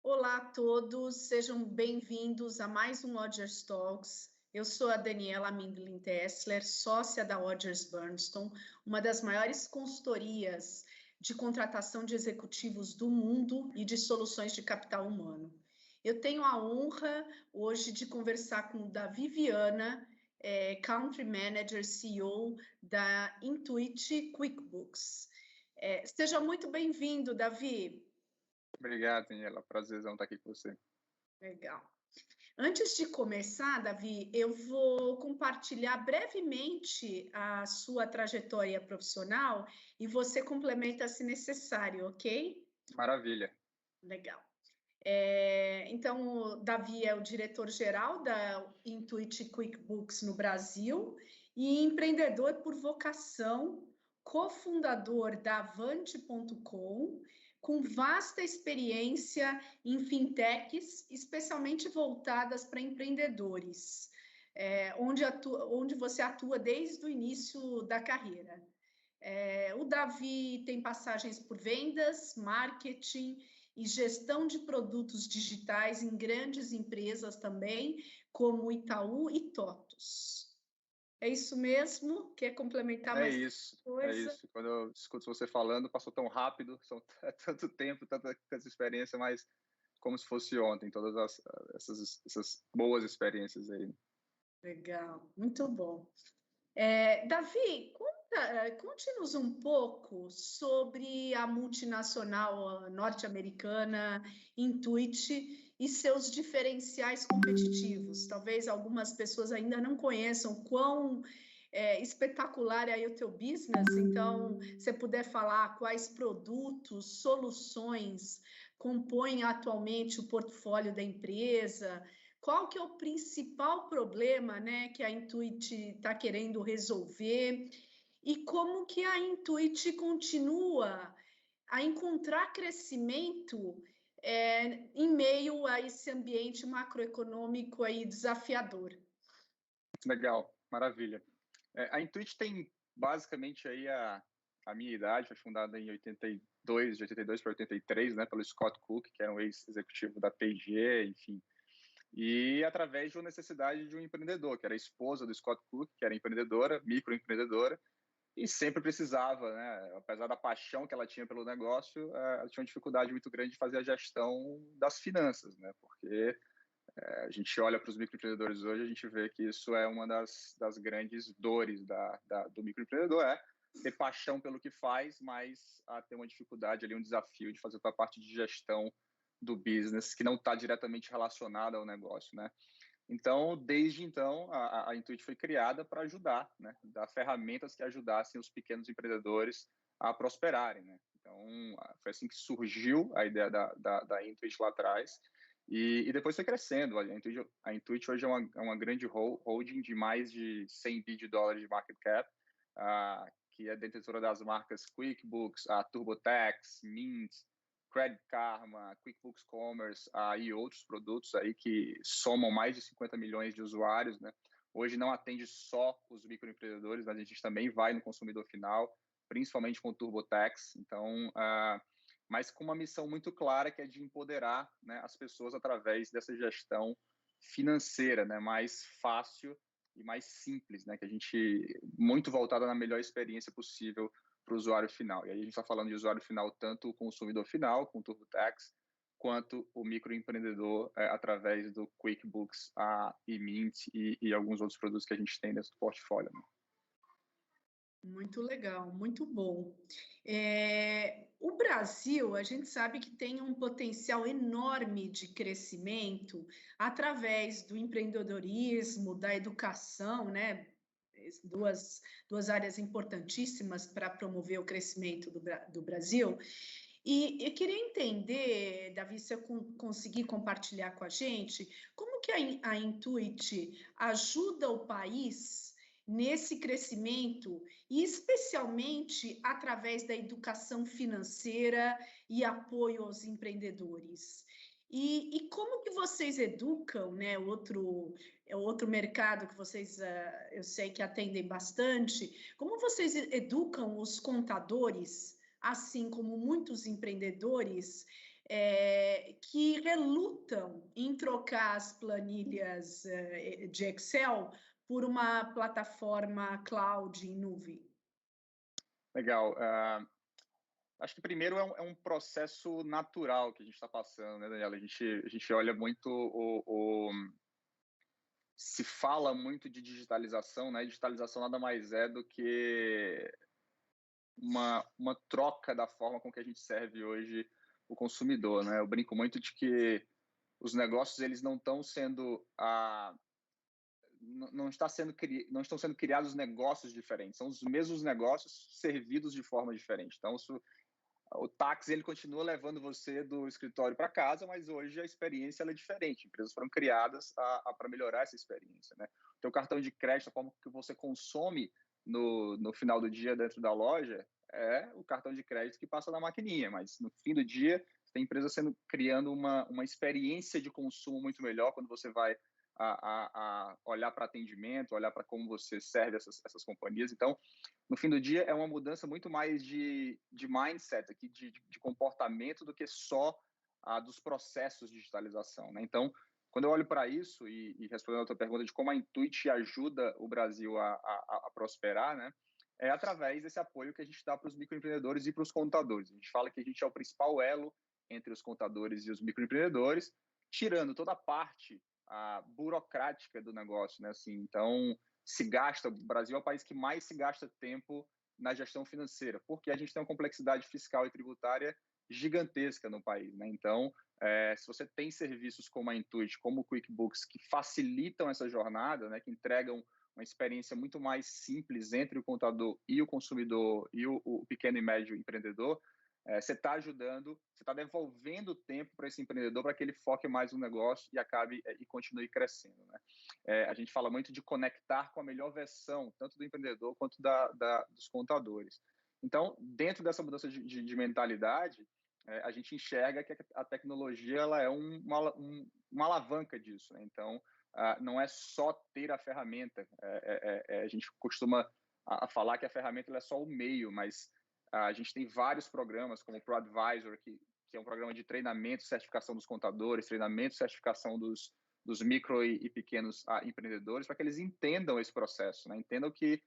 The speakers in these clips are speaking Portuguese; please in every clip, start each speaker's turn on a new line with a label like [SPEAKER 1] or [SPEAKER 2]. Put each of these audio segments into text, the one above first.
[SPEAKER 1] Olá a todos, sejam bem-vindos a mais um Odgers Talks. Eu sou a Daniela Mindlin Tessler, sócia da Odgers Berndstone, uma das maiores consultorias de contratação de executivos do mundo e de soluções de capital humano. Eu tenho a honra hoje de conversar com o Davi Viana, Country Manager CEO da Intuit QuickBooks. Seja muito bem-vindo, Davi.
[SPEAKER 2] Obrigado, Daniela. Prazerzão estar aqui com você.
[SPEAKER 1] Legal. Antes de começar, Davi, eu vou compartilhar brevemente a sua trajetória profissional e você complementa se necessário, ok?
[SPEAKER 2] Maravilha.
[SPEAKER 1] Legal. Então, o Davi é o diretor-geral da Intuit QuickBooks no Brasil e empreendedor por vocação, cofundador da Avante.com, com vasta experiência em fintechs, especialmente voltadas para empreendedores, onde você atua desde o início da carreira. O Davi tem passagens por vendas, marketing e gestão de produtos digitais em grandes empresas também, como Itaú e TOTUS. É isso mesmo? Quer complementar mais coisa?
[SPEAKER 2] É isso. Quando eu escuto você falando, passou tão rápido, é tanto tempo, tanta experiência, mas como se fosse ontem, todas essas boas experiências aí.
[SPEAKER 1] Legal, muito bom. Davi, conte-nos um pouco sobre a multinacional norte-americana Intuit e seus diferenciais competitivos. Talvez algumas pessoas ainda não conheçam quão espetacular é aí o teu business, então, se puder falar quais produtos, soluções compõem atualmente o portfólio da empresa. Qual que é o principal problema, né, que a Intuit está querendo resolver e como que a Intuit continua a encontrar crescimento em meio a esse ambiente macroeconômico aí desafiador?
[SPEAKER 2] Legal, maravilha. A Intuit tem basicamente aí a minha idade, foi fundada em 82, de 82 para 83, né, pelo Scott Cook, que era um ex-executivo da P&G, enfim. E através de uma necessidade de um empreendedor, que era a esposa do Scott Cook, que era empreendedora, microempreendedora, e sempre precisava, né? Apesar da paixão que ela tinha pelo negócio, ela tinha uma dificuldade muito grande de fazer a gestão das finanças, né? Porque a gente olha para os microempreendedores hoje, a gente vê que isso é uma das grandes dores do microempreendedor, ter paixão pelo que faz, mas ter uma dificuldade ali, um desafio de fazer toda a parte de gestão do business que não está diretamente relacionada ao negócio, né? Então, desde então, a Intuit foi criada para ajudar, né? Dar ferramentas que ajudassem os pequenos empreendedores a prosperarem, né? Então, foi assim que surgiu a ideia da Intuit lá atrás e depois foi crescendo. A Intuit hoje é uma grande holding de mais de 100 bilhões de dólares de market cap, que é detentora das marcas QuickBooks, a TurboTax, Mint, Credit Karma, QuickBooks Commerce e outros produtos aí que somam mais de 50 milhões de usuários, né? Hoje não atende só os microempreendedores, mas a gente também vai no consumidor final, principalmente com o TurboTax. Então, mas com uma missão muito clara, que é de empoderar, né, as pessoas através dessa gestão financeira, né, mais fácil e mais simples, né, que a gente muito voltada na melhor experiência possível para o usuário final. E aí a gente está falando de usuário final, tanto o consumidor final, com o TurboTax, quanto o microempreendedor através do QuickBooks, e Mint e alguns outros produtos que a gente tem dentro do portfólio, né?
[SPEAKER 1] Muito legal, muito bom. O Brasil, a gente sabe que tem um potencial enorme de crescimento através do empreendedorismo, da educação, né? Duas áreas importantíssimas para promover o crescimento do Brasil. E eu queria entender, Davi, se eu conseguir compartilhar com a gente, como que a Intuit ajuda o país nesse crescimento, e especialmente através da educação financeira e apoio aos empreendedores. E como que vocês educam, né, outro mercado que vocês, eu sei que atendem bastante, como vocês educam os contadores, assim como muitos empreendedores, que relutam em trocar as planilhas de Excel por uma plataforma cloud em nuvem?
[SPEAKER 2] Legal. Acho que primeiro é um processo natural que a gente está passando, né, Daniela? A gente olha muito se fala muito de digitalização, né? Digitalização nada mais é do que uma troca da forma com que a gente serve hoje o consumidor, né? Eu brinco muito de que os negócios eles não estão sendo não estão sendo criados negócios diferentes, são os mesmos negócios servidos de forma diferente. Então, o táxi ele continua levando você do escritório para casa, mas hoje a experiência ela é diferente. Empresas foram criadas para melhorar essa experiência, né? O teu cartão de crédito, a forma que você consome no final do dia dentro da loja é o cartão de crédito que passa na maquininha, mas no fim do dia tem empresas criando uma experiência de consumo muito melhor quando você vai a olhar para atendimento, olhar para como você serve essas companhias. Então, no fim do dia, é uma mudança muito mais de mindset, aqui, de comportamento, do que só dos processos de digitalização, né? Então, quando eu olho para isso, e respondendo a tua pergunta de como a Intuit ajuda o Brasil a prosperar, né? É através desse apoio que a gente dá para os microempreendedores e para os contadores. A gente fala que a gente é o principal elo entre os contadores e os microempreendedores, tirando toda a parte burocrática do negócio, né? Assim, então, o Brasil é o país que mais se gasta tempo na gestão financeira, porque a gente tem uma complexidade fiscal e tributária gigantesca no país, né? Então, se você tem serviços como a Intuit, como o QuickBooks, que facilitam essa jornada, né, que entregam uma experiência muito mais simples entre o contador e o consumidor e o pequeno e médio empreendedor, você está ajudando, você está devolvendo tempo para esse empreendedor para que ele foque mais no negócio e acabe e continue crescendo, né? A gente fala muito de conectar com a melhor versão, tanto do empreendedor quanto dos contadores. Então, dentro dessa mudança de mentalidade, a gente enxerga que a tecnologia ela é uma alavanca disso, né? Então, não é só ter a ferramenta. A gente costuma a falar que a ferramenta ela é só o meio, mas a gente tem vários programas, como o ProAdvisor, que é um programa de treinamento e certificação dos contadores, treinamento e certificação dos micro e pequenos empreendedores, para que eles entendam esse processo, né? Entendam que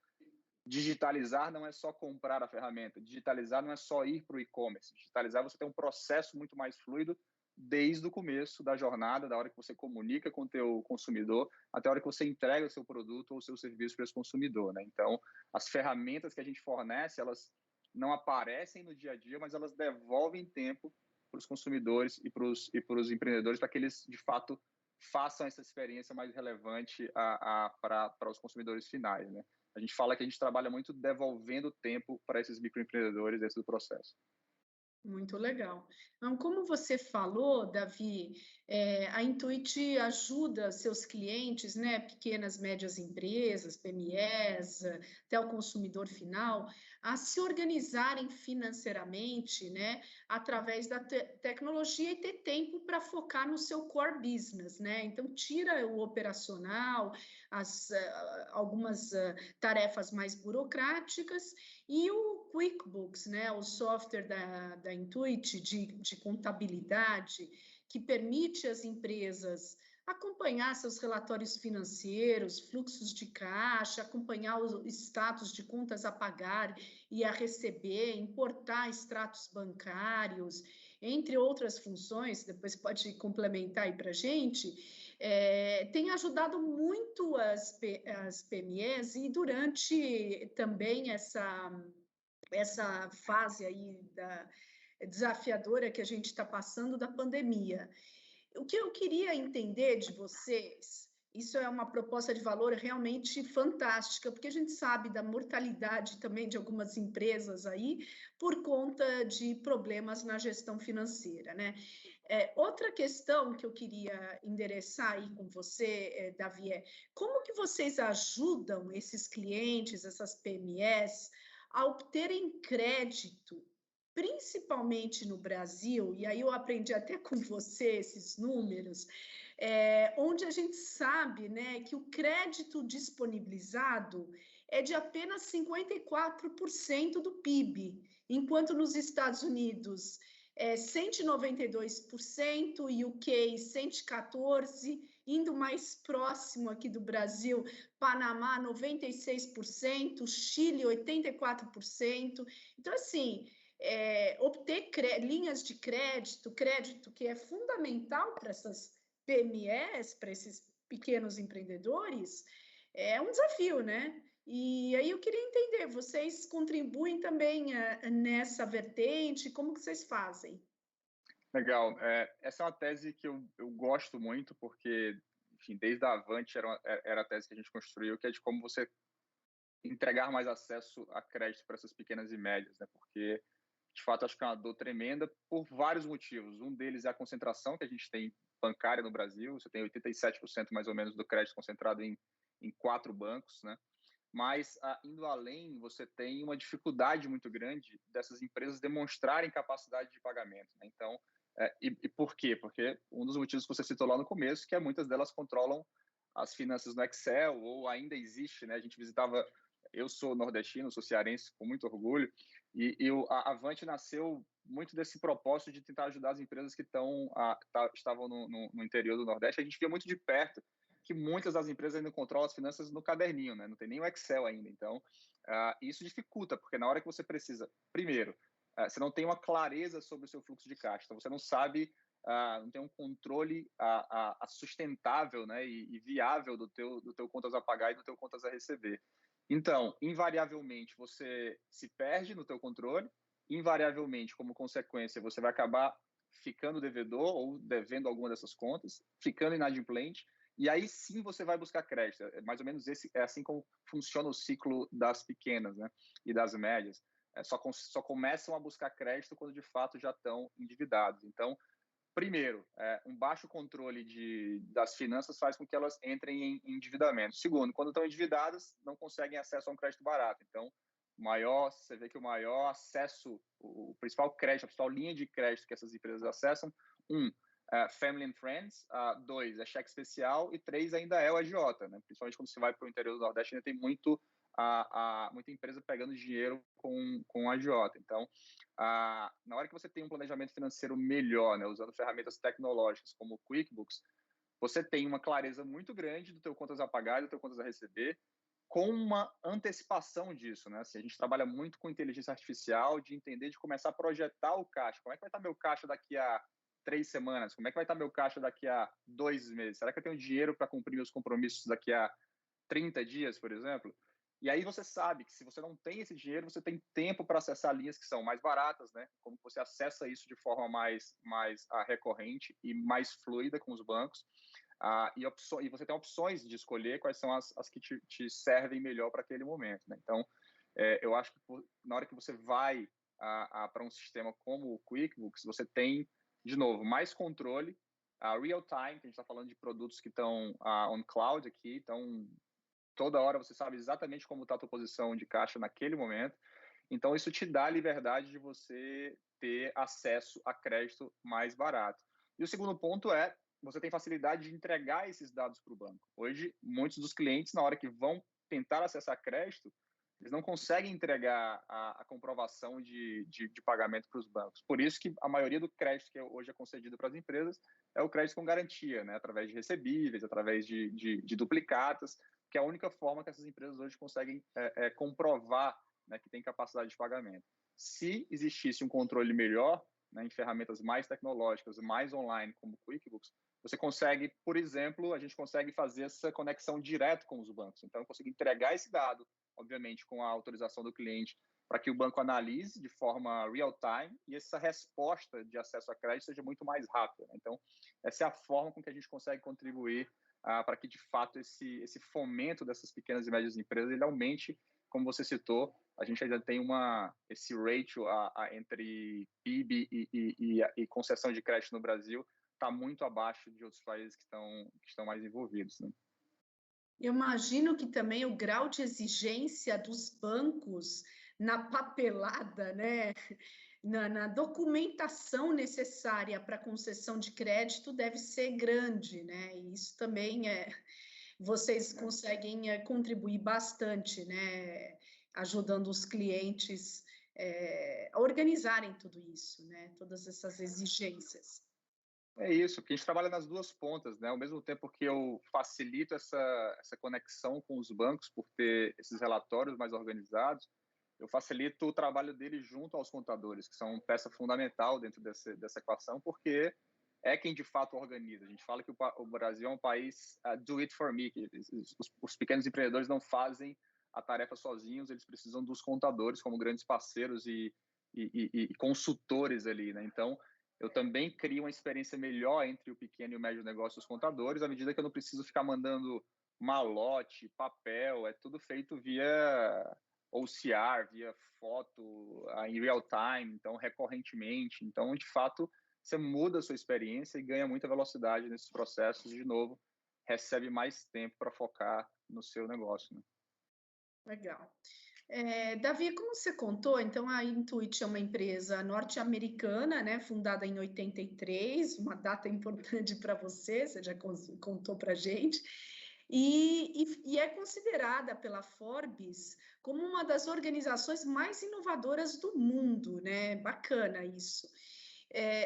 [SPEAKER 2] digitalizar não é só comprar a ferramenta, digitalizar não é só ir para o e-commerce, digitalizar você tem um processo muito mais fluido desde o começo da jornada, da hora que você comunica com o teu consumidor, até a hora que você entrega o seu produto ou o seu serviço para esse consumidor, né? Então, as ferramentas que a gente fornece, elas não aparecem no dia a dia, mas elas devolvem tempo para os consumidores e para os empreendedores, para que eles, de fato, façam essa experiência mais relevante para os consumidores finais, né? A gente fala que a gente trabalha muito devolvendo tempo para esses microempreendedores dentro do processo.
[SPEAKER 1] Muito legal. Então, como você falou, Davi, a Intuit ajuda seus clientes, né, pequenas, médias empresas, PMEs, até o consumidor final, a se organizarem financeiramente, né, através da tecnologia e ter tempo para focar no seu core business, né? Então, tira o operacional, algumas tarefas mais burocráticas, e o QuickBooks, né, o software da Intuit de contabilidade, que permite às empresas acompanhar seus relatórios financeiros, fluxos de caixa, acompanhar o status de contas a pagar e a receber, importar extratos bancários, entre outras funções, depois pode complementar aí para a gente, tem ajudado muito as PMEs, e durante também essa fase aí desafiadora que a gente está passando da pandemia. O que eu queria entender de vocês, isso é uma proposta de valor realmente fantástica, porque a gente sabe da mortalidade também de algumas empresas aí, por conta de problemas na gestão financeira, né? Outra questão que eu queria endereçar aí com você, Davi, como que vocês ajudam esses clientes, essas PMEs, a obterem crédito principalmente no Brasil, e aí eu aprendi até com você esses números, onde a gente sabe, né, que o crédito disponibilizado é de apenas 54% do PIB, enquanto nos Estados Unidos 192%, UK 114%, indo mais próximo aqui do Brasil, Panamá 96%, Chile 84%. Então, assim, obter linhas de crédito que é fundamental para essas PMEs, para esses pequenos empreendedores, é um desafio, né? E aí eu queria entender, vocês contribuem também nessa vertente? Como que vocês fazem?
[SPEAKER 2] Legal. Essa é uma tese que eu gosto muito, porque, enfim, desde a Avante era a tese que a gente construiu, que é de como você entregar mais acesso a crédito para essas pequenas e médias, né? Porque, de fato, acho que é uma dor tremenda por vários motivos. Um deles é a concentração que a gente tem bancária no Brasil. Você tem 87% mais ou menos do crédito concentrado em 4 bancos, né? Mas, indo além, você tem uma dificuldade muito grande dessas empresas demonstrarem capacidade de pagamento, né? Então, e por quê? Porque um dos motivos que você citou lá no começo, que é muitas delas controlam as finanças no Excel, ou ainda existe, né? A gente visitava, eu sou nordestino, sou cearense, com muito orgulho, e a Avante nasceu muito desse propósito de tentar ajudar as empresas que estavam no interior do Nordeste. A gente via muito de perto que muitas das empresas ainda controlam as finanças no caderninho, né? Não tem nem o Excel ainda. Então, isso dificulta, porque na hora que você precisa, primeiro, você não tem uma clareza sobre o seu fluxo de caixa, então você não sabe, não tem um controle sustentável, né, e viável do teu contas a pagar e do teu contas a receber. Então, invariavelmente, você se perde no teu controle, invariavelmente, como consequência, você vai acabar ficando devedor ou devendo alguma dessas contas, ficando inadimplente, e aí sim você vai buscar crédito. É mais ou menos assim como funciona o ciclo das pequenas, né, e das médias. Só começam a buscar crédito quando de fato já estão endividados. Então, primeiro, um baixo controle das finanças faz com que elas entrem em endividamento. Segundo, quando estão endividadas, não conseguem acesso a um crédito barato. Então, você vê que o maior acesso, o principal crédito, a principal linha de crédito que essas empresas acessam, Family and Friends, 2, é cheque especial, e 3 ainda é o agiota, né? Principalmente quando você vai para o interior do Nordeste, ainda tem muita empresa pegando dinheiro com agiota. Então, na hora que você tem um planejamento financeiro melhor, né, usando ferramentas tecnológicas como o QuickBooks, você tem uma clareza muito grande do teu contas a pagar e do teu contas a receber, com uma antecipação disso, né? Assim, a gente trabalha muito com inteligência artificial, de entender, de começar a projetar o caixa. Como é que vai estar meu caixa daqui a 3 semanas? Como é que vai estar meu caixa daqui a 2 meses? Será que eu tenho dinheiro para cumprir meus compromissos daqui a 30 dias, por exemplo? E aí você sabe que se você não tem esse dinheiro, você tem tempo para acessar linhas que são mais baratas, né? Como você acessa isso de forma mais recorrente e mais fluida com os bancos. E você tem opções de escolher quais são as que te servem melhor para aquele momento, né? Então, eu acho que na hora que você vai para um sistema como o QuickBooks, você tem, de novo, mais controle, real time, que a gente está falando de produtos que estão on cloud aqui, então toda hora você sabe exatamente como está a tua posição de caixa naquele momento. Então, isso te dá a liberdade de você ter acesso a crédito mais barato. E o segundo ponto é, você tem facilidade de entregar esses dados para o banco. Hoje, muitos dos clientes, na hora que vão tentar acessar crédito, eles não conseguem entregar a comprovação de pagamento para os bancos. Por isso que a maioria do crédito que hoje é concedido para as empresas é o crédito com garantia, né? Através de recebíveis, através de duplicatas, que é a única forma que essas empresas hoje conseguem comprovar, né, que tem capacidade de pagamento. Se existisse um controle melhor, né, em ferramentas mais tecnológicas, mais online, como o QuickBooks, você consegue, por exemplo, a gente consegue fazer essa conexão direto com os bancos. Então, eu consigo entregar esse dado, obviamente, com a autorização do cliente, para que o banco analise de forma real-time e essa resposta de acesso a crédito seja muito mais rápida. Então, essa é a forma com que a gente consegue contribuir para que, de fato, esse fomento dessas pequenas e médias empresas ele aumente, como você citou. A gente ainda tem esse ratio entre PIB e concessão de crédito no Brasil está muito abaixo de outros países que estão mais envolvidos, né?
[SPEAKER 1] Eu imagino que também o grau de exigência dos bancos na papelada, né, na documentação necessária para concessão de crédito deve ser grande, né? E isso também vocês conseguem contribuir bastante, né? Ajudando os clientes a organizarem tudo isso, né? Todas essas exigências.
[SPEAKER 2] É isso, porque a gente trabalha nas duas pontas, né? Ao mesmo tempo que eu facilito essa conexão com os bancos por ter esses relatórios mais organizados, eu facilito o trabalho deles junto aos contadores, que são peça fundamental dentro dessa equação, porque é quem de fato organiza. A gente fala que o Brasil é um país do it for me, que os pequenos empreendedores não fazem a tarefa sozinhos, eles precisam dos contadores como grandes parceiros e consultores ali, né? Então, eu também crio uma experiência melhor entre o pequeno e o médio negócio e os contadores, à medida que eu não preciso ficar mandando malote, papel, é tudo feito via OCR, via foto, em real time, então recorrentemente. Então, de fato, você muda a sua experiência e ganha muita velocidade nesses processos e, de novo, recebe mais tempo para focar no seu negócio, né?
[SPEAKER 1] Legal. Davi, como você contou, então a Intuit é uma empresa norte-americana, né, fundada em 83, uma data importante para você já contou para a gente, e é considerada pela Forbes como uma das organizações mais inovadoras do mundo, né? Bacana isso.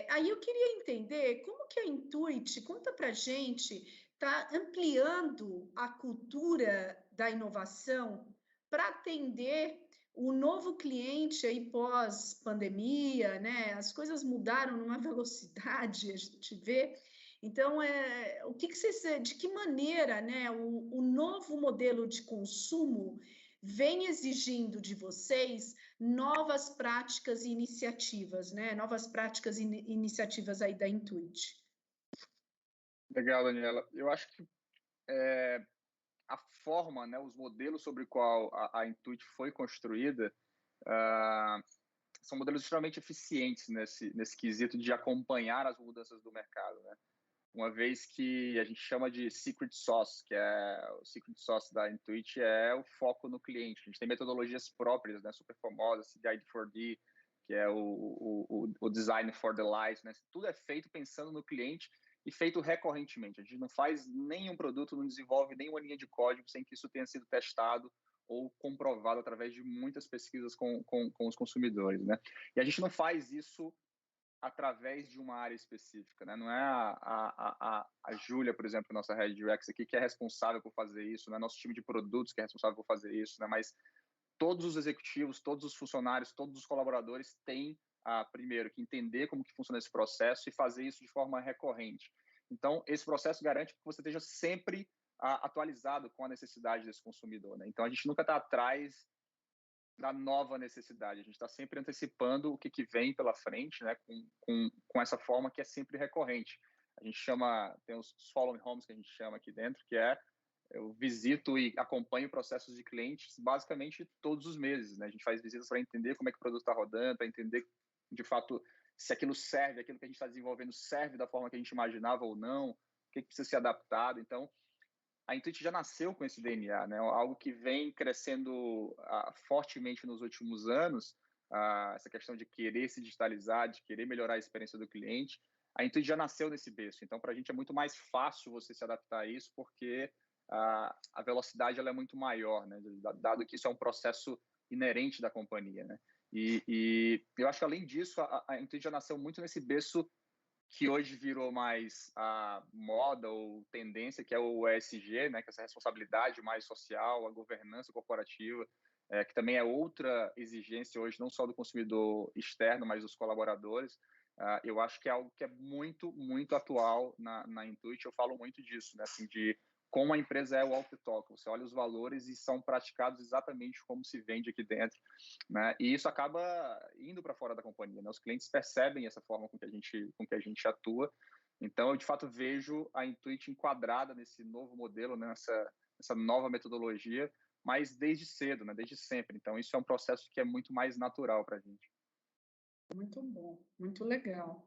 [SPEAKER 1] Aí eu queria entender como que a Intuit, conta para a gente, está ampliando a cultura da inovação para atender o novo cliente aí pós-pandemia, né? As coisas mudaram numa velocidade, a gente vê. Então, de que maneira, né, o novo modelo de consumo vem exigindo de vocês novas práticas e iniciativas, né? Novas práticas e iniciativas aí da Intuit.
[SPEAKER 2] Legal, Daniela. Eu acho que a forma, né, os modelos sobre o qual a Intuit foi construída são modelos extremamente eficientes nesse quesito de acompanhar as mudanças do mercado, né? Uma vez que a gente chama de secret sauce, que é o secret sauce da Intuit, é o foco no cliente. A gente tem metodologias próprias, né, super famosas, CDI4D, que é o Design for Delight, né? Tudo é feito pensando no cliente e feito recorrentemente. A gente não faz nenhum produto, não desenvolve nenhuma linha de código sem que isso tenha sido testado ou comprovado através de muitas pesquisas com os consumidores, né? E a gente não faz isso através de uma área específica, né? Não é a Júlia, por exemplo, nossa Head UX aqui, que é responsável por fazer isso, não é nosso time de produtos que é responsável por fazer isso, né? Mas todos os executivos, todos os funcionários, todos os colaboradores têm, primeiro, que entender como que funciona esse processo e fazer isso de forma recorrente. Então, esse processo garante que você esteja sempre atualizado com a necessidade desse consumidor, né? Então, a gente nunca está atrás da nova necessidade. A gente está sempre antecipando o que vem pela frente, né, com essa forma que é sempre recorrente. A gente chama, tem os follow homes que a gente chama aqui dentro, que eu visito e acompanho processos de clientes basicamente todos os meses, né? A gente faz visitas para entender como é que o produto está rodando, para entender de fato se aquilo serve, aquilo que a gente está desenvolvendo serve da forma que a gente imaginava ou não, o que precisa ser adaptado. Então, a Intuit já nasceu com esse DNA, né? Algo que vem crescendo fortemente nos últimos anos, essa questão de querer se digitalizar, de querer melhorar a experiência do cliente. A Intuit já nasceu nesse berço, então para a gente é muito mais fácil você se adaptar a isso, porque a velocidade ela é muito maior, né? Dado que isso é um processo inerente da companhia, né? E eu acho que além disso, a Intuit já nasceu muito nesse berço que hoje virou mais a moda ou tendência, que é o ESG, né, que é essa responsabilidade mais social, a governança corporativa, que também é outra exigência hoje, não só do consumidor externo, mas dos colaboradores. Eu acho que é algo que é muito, muito atual na Intuit. Eu falo muito disso, né, assim, de como a empresa é o walk the talk. Você olha os valores e são praticados exatamente como se vende aqui dentro, né? E isso acaba indo para fora da companhia, né? Os clientes percebem essa forma com que a gente atua. Então, eu de fato vejo a Intuit enquadrada nesse novo modelo, né? Nessa nova metodologia, mas desde cedo, né? Desde sempre. Então, isso é um processo que é muito mais natural para a gente.
[SPEAKER 1] Muito bom, muito legal.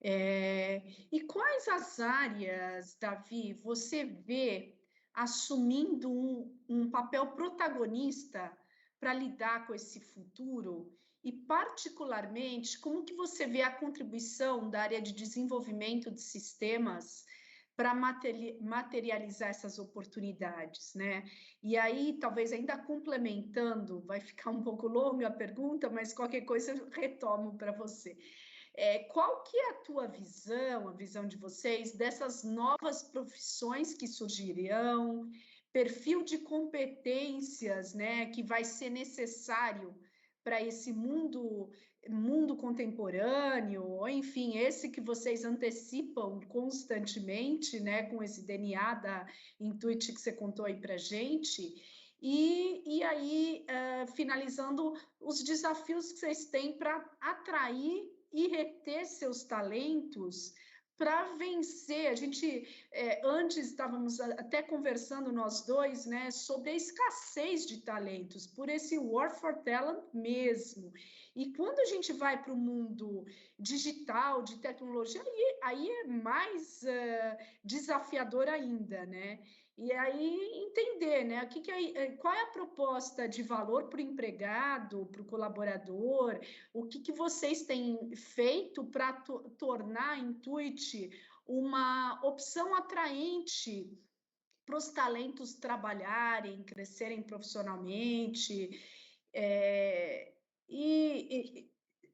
[SPEAKER 1] E quais as áreas, Davi, você vê assumindo um papel protagonista para lidar com esse futuro e, particularmente, como que você vê a contribuição da área de desenvolvimento de sistemas para materializar essas oportunidades, né? E aí, talvez ainda complementando, vai ficar um pouco longa a pergunta, mas qualquer coisa eu retomo para você. Qual que é a tua visão, a visão de vocês, dessas novas profissões que surgirão, perfil de competências, né, que vai ser necessário para esse mundo contemporâneo, ou enfim, esse que vocês antecipam constantemente, né, com esse DNA da Intuit que você contou aí para gente. E aí, finalizando, os desafios que vocês têm para atrair e reter seus talentos para vencer. A gente, antes estávamos até conversando nós dois, né, sobre a escassez de talentos, por esse war for talent mesmo. E quando a gente vai para o mundo digital, de tecnologia, aí é mais desafiador ainda, né? E aí entender, né, qual é a proposta de valor para o empregado, para o colaborador, o que vocês têm feito para tornar a Intuit uma opção atraente para os talentos trabalharem, crescerem profissionalmente.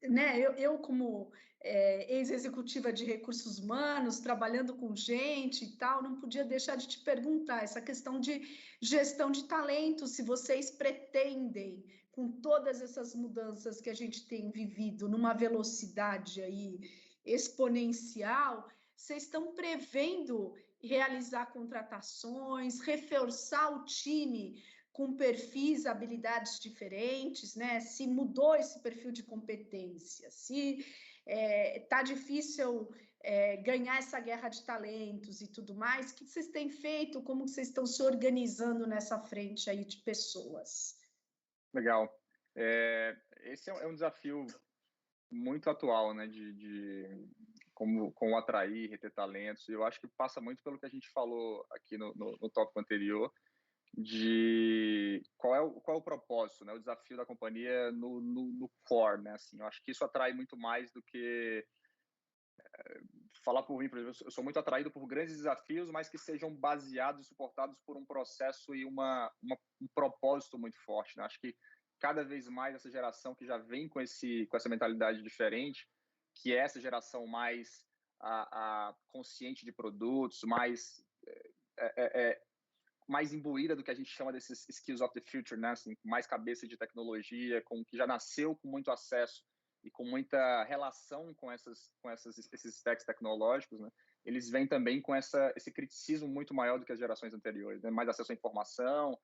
[SPEAKER 1] Né, eu como ex-executiva de recursos humanos, trabalhando com gente e tal, não podia deixar de te perguntar essa questão de gestão de talentos, se vocês pretendem, com todas essas mudanças que a gente tem vivido numa velocidade aí exponencial, vocês estão prevendo realizar contratações, reforçar o time com perfis, habilidades diferentes, né? Se mudou esse perfil de competência, se está difícil ganhar essa guerra de talentos e tudo mais, o que vocês têm feito? Como vocês estão se organizando nessa frente aí de pessoas?
[SPEAKER 2] Legal. Esse é um desafio muito atual, né, como atrair, reter talentos. Eu acho que passa muito pelo que a gente falou aqui no tópico anterior, de qual é o propósito, né, o desafio da companhia no core, né, assim. Eu acho que isso atrai muito mais do que falar por mim, por exemplo. Eu sou muito atraído por grandes desafios, mas que sejam baseados e suportados por um processo e um propósito muito forte, né? Acho que cada vez mais essa geração que já vem com essa mentalidade diferente, que é essa geração mais consciente de produtos, mais imbuída do que a gente chama desses skills of the future, né? Assim, mais cabeça de tecnologia, que já nasceu com muito acesso e com muita relação com esses stacks tecnológicos, né? Eles vêm também com esse criticismo muito maior do que as gerações anteriores, né? Mais acesso à informação,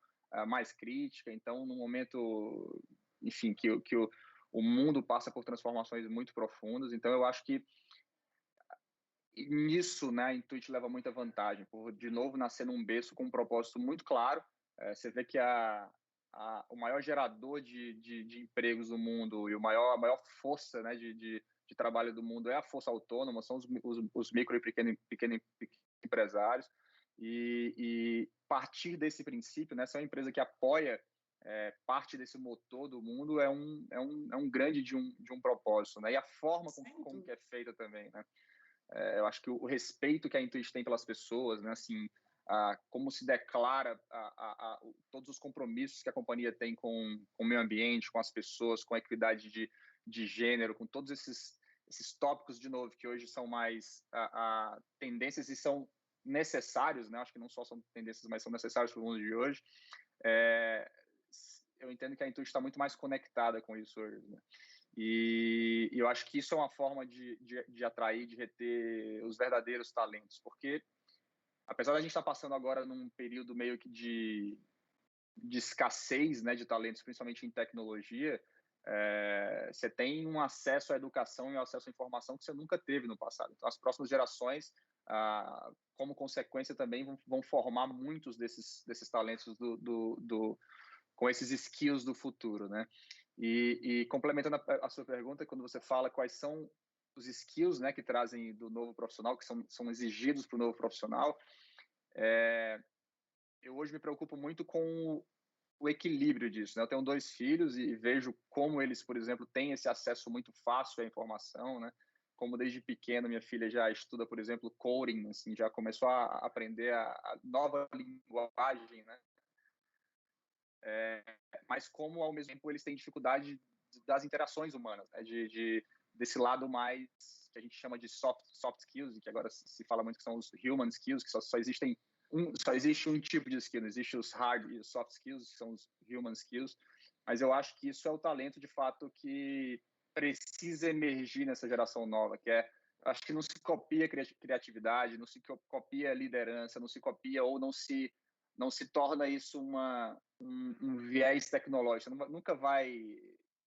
[SPEAKER 2] mais crítica. Então, no momento, enfim, que o mundo passa por transformações muito profundas. Então, eu acho que nisso, né, a Intuit leva muita vantagem, por, de novo, nascer num berço com um propósito muito claro. Você vê que o maior gerador de empregos do mundo e a maior força, né, de trabalho do mundo é a força autônoma, são os micro e pequeno empresários. E partir desse princípio, né, ser uma empresa que apoia parte desse motor do mundo é um grande de um propósito, né? E a forma como que é feita também, né? Eu acho que o respeito que a Intuit tem pelas pessoas, né, assim, como se declara todos os compromissos que a companhia tem com o meio ambiente, com as pessoas, com a equidade de gênero, com todos esses tópicos, de novo, que hoje são mais tendências e são necessários, né? Acho que não só são tendências, mas são necessários para o mundo de hoje. Eu entendo que a Intuit está muito mais conectada com isso hoje, né? E eu acho que isso é uma forma de atrair, de reter os verdadeiros talentos, porque apesar da gente estar passando agora num período meio que de escassez, né, de talentos, principalmente em tecnologia, você tem um acesso à educação e um acesso à informação que você nunca teve no passado. Então, as próximas gerações, como consequência, também vão formar muitos desses talentos com esses skills do futuro, né? E complementando a sua pergunta, quando você fala quais são os skills, né, que trazem do novo profissional, que são exigidos para o novo profissional, eu hoje me preocupo muito com o equilíbrio disso, né? Eu tenho 2 filhos e vejo como eles, por exemplo, têm esse acesso muito fácil à informação, né? Como desde pequeno minha filha já estuda, por exemplo, coding, assim, já começou a aprender a nova linguagem, né? Mas como, ao mesmo tempo, eles têm dificuldade das interações humanas, né? Desse lado mais que a gente chama de soft skills, e que agora se fala muito que são os human skills, que só existe um tipo de skill, não existe os hard e os soft skills, que são os human skills, mas eu acho que isso é o talento, de fato, que precisa emergir nessa geração nova, que é, acho que não se copia criatividade, não se copia liderança, não se copia ou não se torna isso um viés tecnológico. Você nunca vai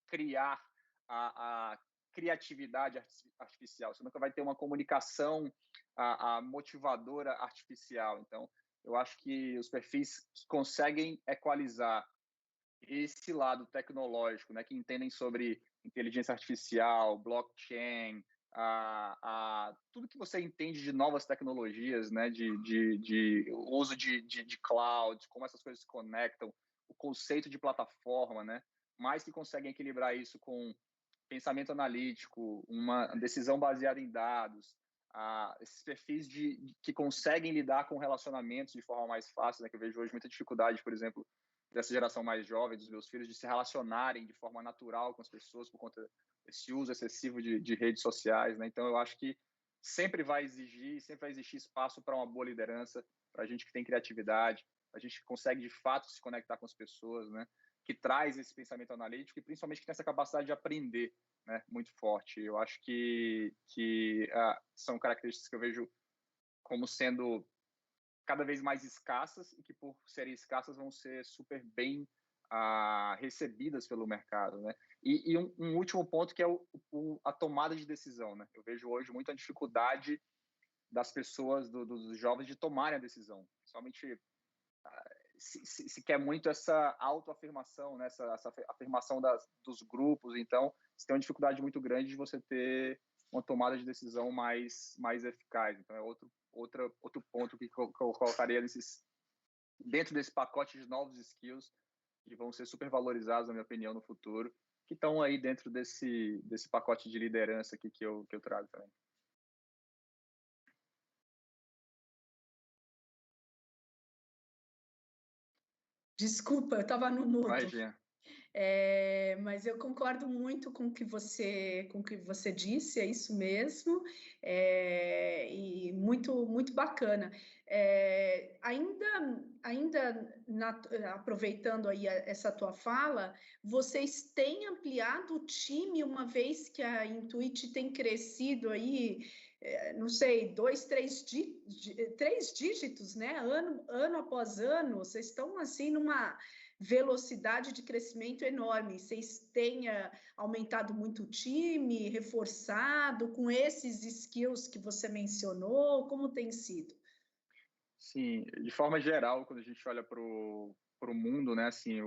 [SPEAKER 2] criar a criatividade artificial, você nunca vai ter uma comunicação a motivadora artificial. Então, eu acho que os perfis que conseguem equalizar esse lado tecnológico, né, que entendem sobre inteligência artificial, blockchain, tudo que você entende de novas tecnologias, né, de uso de cloud, como essas coisas se conectam, o conceito de plataforma, né, mas que conseguem equilibrar isso com pensamento analítico, uma decisão baseada em dados, esses perfis que conseguem lidar com relacionamentos de forma mais fácil, né, que eu vejo hoje muita dificuldade, por exemplo, dessa geração mais jovem, dos meus filhos, de se relacionarem de forma natural com as pessoas por conta desse uso excessivo de redes sociais, né? Então, eu acho que sempre vai existir espaço para uma boa liderança, para a gente que tem criatividade, a gente que consegue, de fato, se conectar com as pessoas, né? Que traz esse pensamento analítico e, principalmente, que tem essa capacidade de aprender, né? Muito forte. Eu acho que são características que eu vejo como sendo cada vez mais escassas e que, por serem escassas, vão ser super bem recebidas pelo mercado, né? E um último ponto, que é a tomada de decisão, né? Eu vejo hoje muita dificuldade das pessoas, dos jovens, de tomarem a decisão. Somente se quer muito essa autoafirmação, né? essa afirmação dos grupos. Então, você tem uma dificuldade muito grande de você ter uma tomada de decisão mais eficaz. Então, é outro ponto que eu colocaria dentro desse pacote de novos skills que vão ser super valorizados, na minha opinião, no futuro, que estão aí dentro desse pacote de liderança aqui que eu trago também.
[SPEAKER 1] Desculpa, eu estava no mudo.
[SPEAKER 2] Imagina.
[SPEAKER 1] Mas eu concordo muito com o que você disse, é isso mesmo, e muito bacana. Aproveitando aí essa tua fala, vocês têm ampliado o time, uma vez que a Intuit tem crescido aí, não sei, 3 dígitos, né? Ano após ano, vocês estão assim numa velocidade de crescimento enorme. Vocês têm aumentado muito o time, reforçado com esses skills que você mencionou? Como tem sido?
[SPEAKER 2] Sim, de forma geral, quando a gente olha para o mundo, né, assim,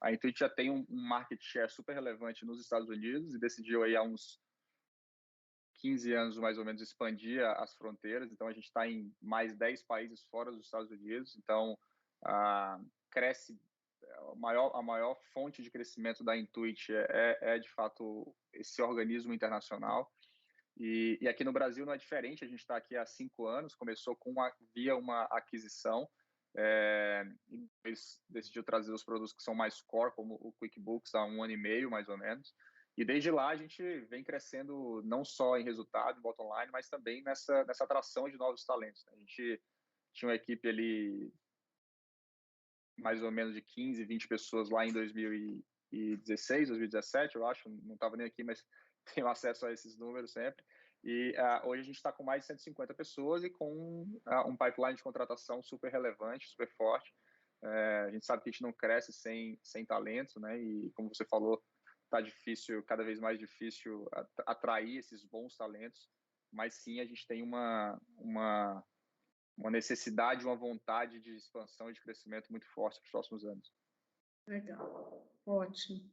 [SPEAKER 2] a Intuit já tem um market share super relevante nos Estados Unidos e decidiu aí há uns 15 anos, mais ou menos, expandir as fronteiras. Então, a gente está em mais 10 países fora dos Estados Unidos. Então, cresce. A maior fonte de crescimento da Intuit de fato, esse organismo internacional. E aqui no Brasil não é diferente. A gente está aqui há 5 anos, começou via uma aquisição, e depois decidiu trazer os produtos que são mais core, como o QuickBooks, há 1 ano e meio, mais ou menos. E desde lá a gente vem crescendo não só em resultado, em bottom line, mas também nessa atração de novos talentos. A gente tinha uma equipe ali mais ou menos de 15, 20 pessoas lá em 2016, 2017, eu acho. Não estava nem aqui, mas tenho acesso a esses números sempre. E hoje a gente está com mais de 150 pessoas e com um pipeline de contratação super relevante, super forte. A gente sabe que a gente não cresce sem talento, né? E como você falou, está difícil, cada vez mais difícil atrair esses bons talentos. Mas sim, a gente tem uma necessidade, uma vontade de expansão e de crescimento muito forte para os próximos anos.
[SPEAKER 1] Legal, ótimo.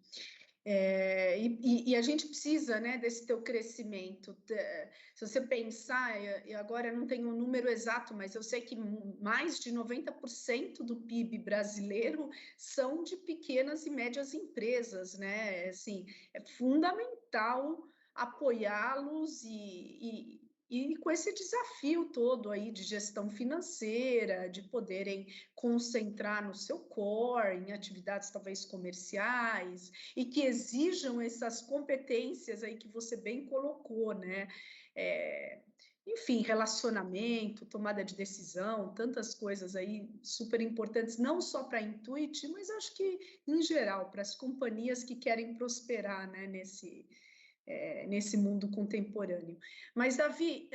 [SPEAKER 1] E a gente precisa, né, desse teu crescimento. Se você pensar, e agora eu não tenho um número exato, mas eu sei que mais de 90% do PIB brasileiro são de pequenas e médias empresas, né? Assim, é fundamental apoiá-los e com esse desafio todo aí de gestão financeira, de poderem concentrar no seu core, em atividades talvez comerciais, e que exijam essas competências aí que você bem colocou, né? Enfim, relacionamento, tomada de decisão, tantas coisas aí super importantes, não só para a Intuit, mas acho que em geral, para as companhias que querem prosperar, né, nesse mundo contemporâneo. Mas, Davi,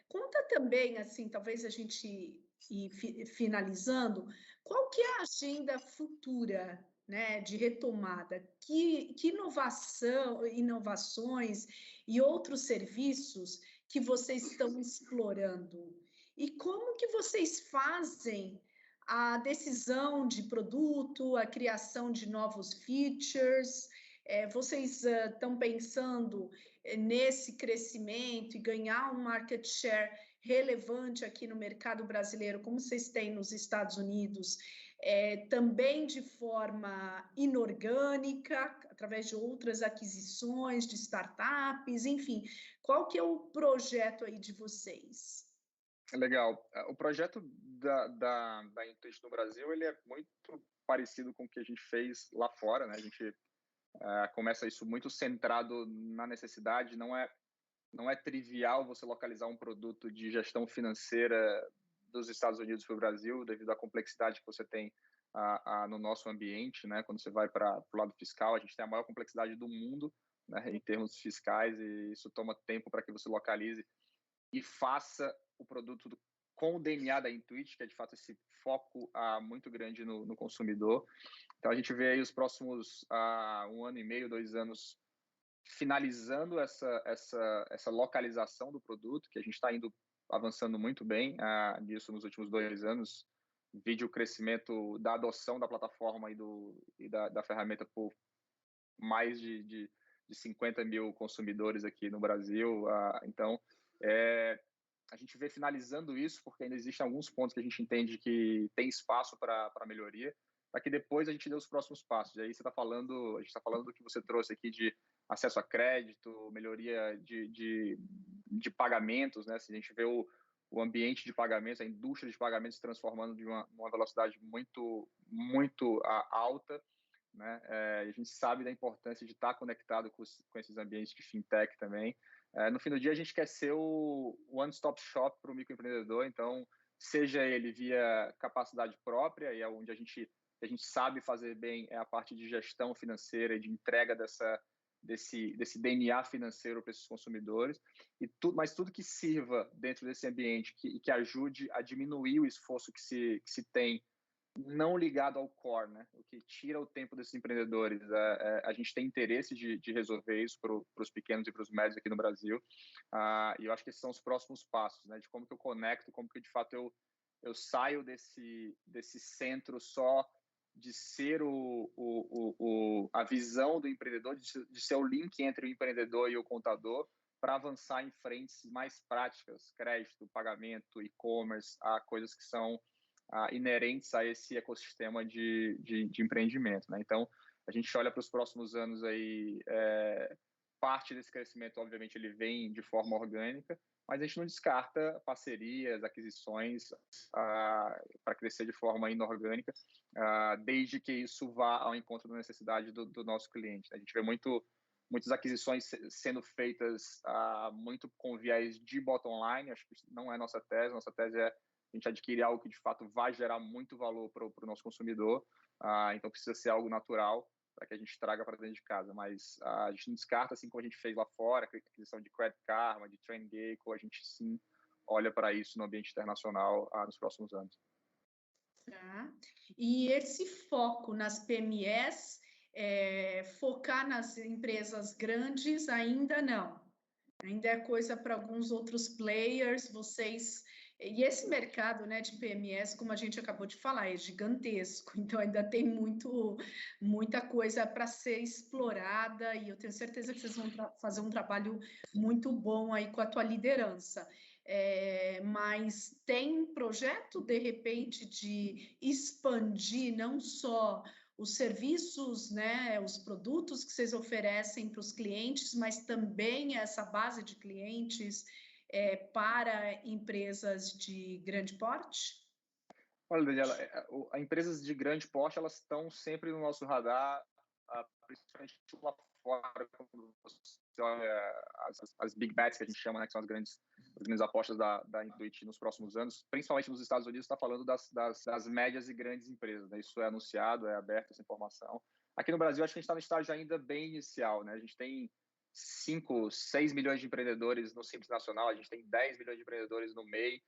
[SPEAKER 1] conta também, assim, talvez a gente ir finalizando, qual que é a agenda futura, né, de retomada? Que inovações e outros serviços que vocês estão explorando? E como que vocês fazem a decisão de produto, a criação de novos features? Vocês estão pensando nesse crescimento e ganhar um market share relevante aqui no mercado brasileiro, como vocês têm nos Estados Unidos, também de forma inorgânica, através de outras aquisições de startups, enfim, qual que é o projeto aí de vocês?
[SPEAKER 2] Legal. O projeto da Intuit no Brasil, ele é muito parecido com o que a gente fez lá fora, né? A gente começa isso muito centrado na necessidade, não é trivial você localizar um produto de gestão financeira dos Estados Unidos para o Brasil, devido à complexidade que você tem no nosso ambiente, né? Quando você vai para o lado fiscal, a gente tem a maior complexidade do mundo, né, em termos fiscais, e isso toma tempo para que você localize e faça o produto com o DNA da Intuit, que é de fato esse foco muito grande no consumidor. Então a gente vê aí os próximos 1 ano e meio, 2 anos, finalizando essa localização do produto, que a gente está avançando muito bem nisso nos últimos 2 anos. Vide o crescimento da adoção da plataforma e da ferramenta por mais de 50 mil consumidores aqui no Brasil. Então, a gente vê finalizando isso, porque ainda existem alguns pontos que a gente entende que tem espaço para melhoria, para que depois a gente dê os próximos passos. E aí a gente está falando do que você trouxe aqui de acesso a crédito, melhoria de pagamentos, né? Se a gente vê o ambiente de pagamentos, a indústria de pagamentos se transformando de uma velocidade muito, muito alta, né? A gente sabe da importância de estar conectado com esses ambientes de fintech também. No fim do dia, a gente quer ser o one-stop shop para o microempreendedor, então, seja ele via capacidade própria, e é onde a gente sabe fazer bem é a parte de gestão financeira e de entrega desse DNA financeiro para esses consumidores, mas tudo que sirva dentro desse ambiente e que ajude a diminuir o esforço que se tem, não ligado ao core, né? O que tira o tempo desses empreendedores. A gente tem interesse de resolver isso para os pequenos e para os médios aqui no Brasil. E eu acho que esses são os próximos passos, né? De como que eu conecto, como que de fato eu saio desse centro só de ser a visão do empreendedor, de ser o link entre o empreendedor e o contador, para avançar em frentes mais práticas, crédito, pagamento, e-commerce, coisas que são inerentes a esse ecossistema de empreendimento, né? Então, a gente olha para os próximos anos aí, parte desse crescimento, obviamente, ele vem de forma orgânica, mas a gente não descarta parcerias, aquisições para crescer de forma inorgânica, desde que isso vá ao encontro da necessidade do nosso cliente. A gente vê muitas aquisições sendo feitas muito com viés de bottom line. Acho que não é nossa tese é a gente adquirir algo que de fato vai gerar muito valor para o nosso consumidor, então precisa ser algo natural para que a gente traga para dentro de casa, mas a gente não descarta, assim como a gente fez lá fora, a aquisição de Credit Karma, de TrainGecko, a gente sim olha para isso no ambiente internacional nos próximos anos.
[SPEAKER 1] Tá. E esse foco nas PMEs, focar nas empresas grandes ainda não. Ainda é coisa para alguns outros players. Vocês E esse mercado, né, de PMS, como a gente acabou de falar, é gigantesco, então ainda tem muita coisa para ser explorada, e eu tenho certeza que vocês vão fazer um trabalho muito bom aí com a tua liderança. Mas tem projeto, de repente, de expandir não só os serviços, né, os produtos que vocês oferecem para os clientes, mas também essa base de clientes para empresas de grande porte?
[SPEAKER 2] Olha, Daniela, empresas de grande porte, elas estão sempre no nosso radar, principalmente lá fora, quando você olha as big bets que a gente chama, né, que são as grandes apostas da Intuit nos próximos anos, principalmente nos Estados Unidos, está falando das médias e grandes empresas, né? Isso é anunciado, é aberto essa informação. Aqui no Brasil, acho que a gente está no estágio ainda bem inicial, né? A gente tem 5, 6 milhões de empreendedores no Simples Nacional, a gente tem 10 milhões de empreendedores no MEI.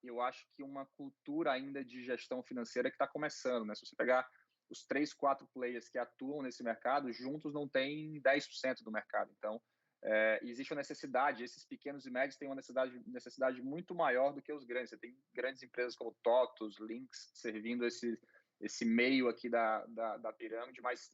[SPEAKER 2] Eu acho que uma cultura ainda de gestão financeira que está começando, né? Se você pegar os 3, 4 players que atuam nesse mercado, juntos não tem 10% do mercado. Então, existe uma necessidade, esses pequenos e médios têm uma necessidade muito maior do que os grandes. Você tem grandes empresas como TOTUS, Lynx, servindo esse meio aqui da pirâmide, mas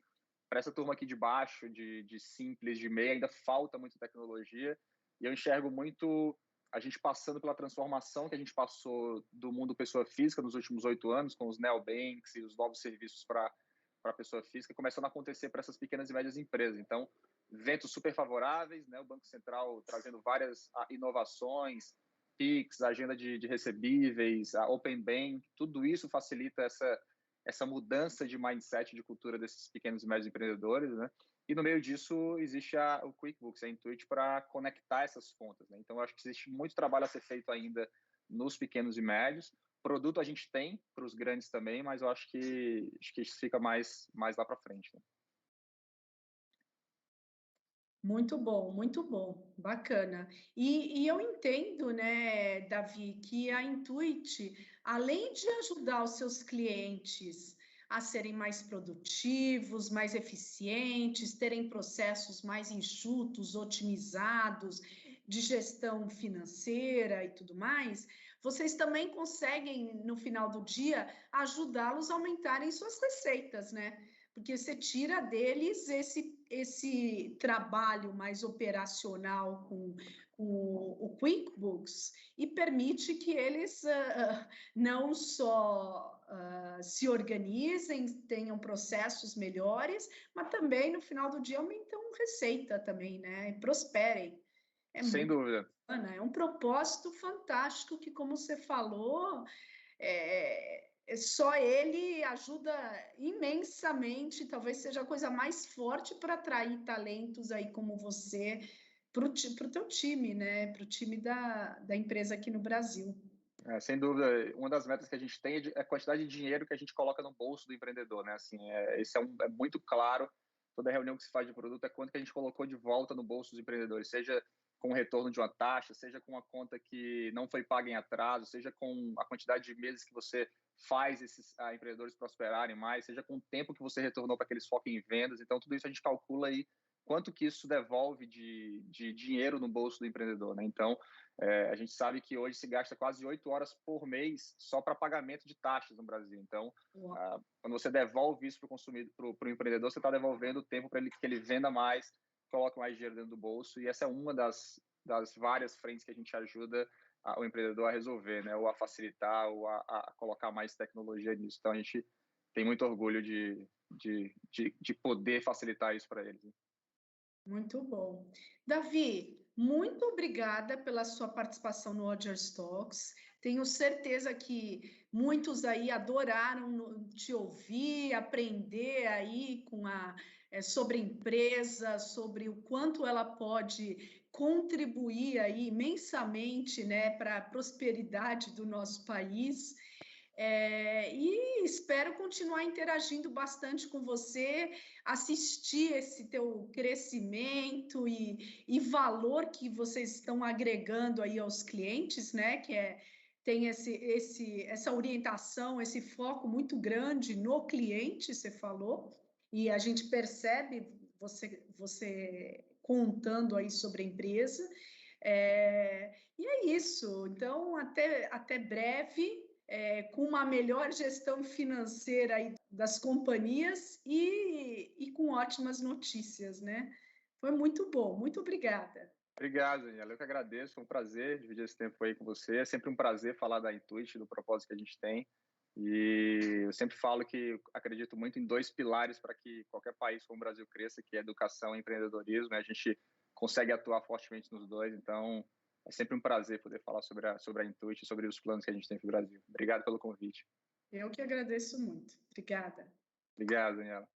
[SPEAKER 2] para essa turma aqui de baixo, de simples, de MEI, ainda falta muita tecnologia, e eu enxergo muito a gente passando pela transformação que a gente passou do mundo pessoa física nos últimos 8 anos, com os neobanks e os novos serviços para pessoa física, começando a acontecer para essas pequenas e médias empresas. Então, ventos super favoráveis, né? O Banco Central trazendo várias inovações, PIX, agenda de recebíveis, a Open Bank, tudo isso facilita essa mudança de mindset, de cultura desses pequenos e médios empreendedores, né? E no meio disso existe o QuickBooks, a Intuit, para conectar essas pontas, né? Então, eu acho que existe muito trabalho a ser feito ainda nos pequenos e médios. Produto a gente tem para os grandes também, mas eu acho que isso fica mais lá para frente, né?
[SPEAKER 1] Muito bom, bacana. E eu entendo, né, Davi, que a Intuit, além de ajudar os seus clientes a serem mais produtivos, mais eficientes, terem processos mais enxutos, otimizados, de gestão financeira e tudo mais, vocês também conseguem, no final do dia, ajudá-los a aumentarem suas receitas, né? Porque você tira deles esse trabalho mais operacional com o QuickBooks e permite que eles não só se organizem, tenham processos melhores, mas também, no final do dia, aumentam receita também, né? E prosperem.
[SPEAKER 2] Sem dúvida.
[SPEAKER 1] Bacana, é um propósito fantástico que, como você falou, só ele ajuda imensamente, talvez seja a coisa mais forte para atrair talentos aí como você para o teu time, né? Para o time da empresa aqui no Brasil.
[SPEAKER 2] Sem dúvida, uma das metas que a gente tem é a quantidade de dinheiro que a gente coloca no bolso do empreendedor, né? Assim, esse é muito claro. Toda reunião que se faz de produto é quanto que a gente colocou de volta no bolso dos empreendedores, seja com o retorno de uma taxa, seja com a conta que não foi paga em atraso, seja com a quantidade de meses que você faz esses empreendedores prosperarem mais, seja com o tempo que você retornou para que eles foquem em vendas. Então, tudo isso a gente calcula aí quanto que isso devolve de dinheiro no bolso do empreendedor, né? Então, a gente sabe que hoje se gasta quase 8 horas por mês só para pagamento de taxas no Brasil. Então, quando você devolve isso para o consumidor, para o empreendedor, você está devolvendo o tempo para que ele venda mais, coloque mais dinheiro dentro do bolso. E essa é uma das várias frentes que a gente ajuda o empreendedor a resolver, né? Ou a facilitar, ou a colocar mais tecnologia nisso. Então, a gente tem muito orgulho de poder facilitar isso para eles.
[SPEAKER 1] Muito bom. Davi, muito obrigada pela sua participação no Odgers Talks. Tenho certeza que muitos aí adoraram te ouvir, aprender aí sobre a empresa, sobre o quanto ela pode contribuir aí imensamente, né, para a prosperidade do nosso país. E espero continuar interagindo bastante com você, assistir esse teu crescimento e valor que vocês estão agregando aí aos clientes, né? Tem essa orientação, esse foco muito grande no cliente, você falou, e a gente percebe você contando aí sobre a empresa. E é isso. Então, até breve, com uma melhor gestão financeira aí das companhias e com ótimas notícias, né? Foi muito bom. Muito obrigada.
[SPEAKER 2] Obrigado, Daniela. Eu que agradeço. Foi um prazer dividir esse tempo aí com você. É sempre um prazer falar da Intuit, do propósito que a gente tem. E eu sempre falo que acredito muito em 2 pilares para que qualquer país como o Brasil cresça, que é educação e empreendedorismo. Né? A gente consegue atuar fortemente nos dois. Então, é sempre um prazer poder falar sobre a Intuit e sobre os planos que a gente tem para o Brasil. Obrigado pelo convite.
[SPEAKER 1] Eu que agradeço muito. Obrigada.
[SPEAKER 2] Obrigado, Daniela.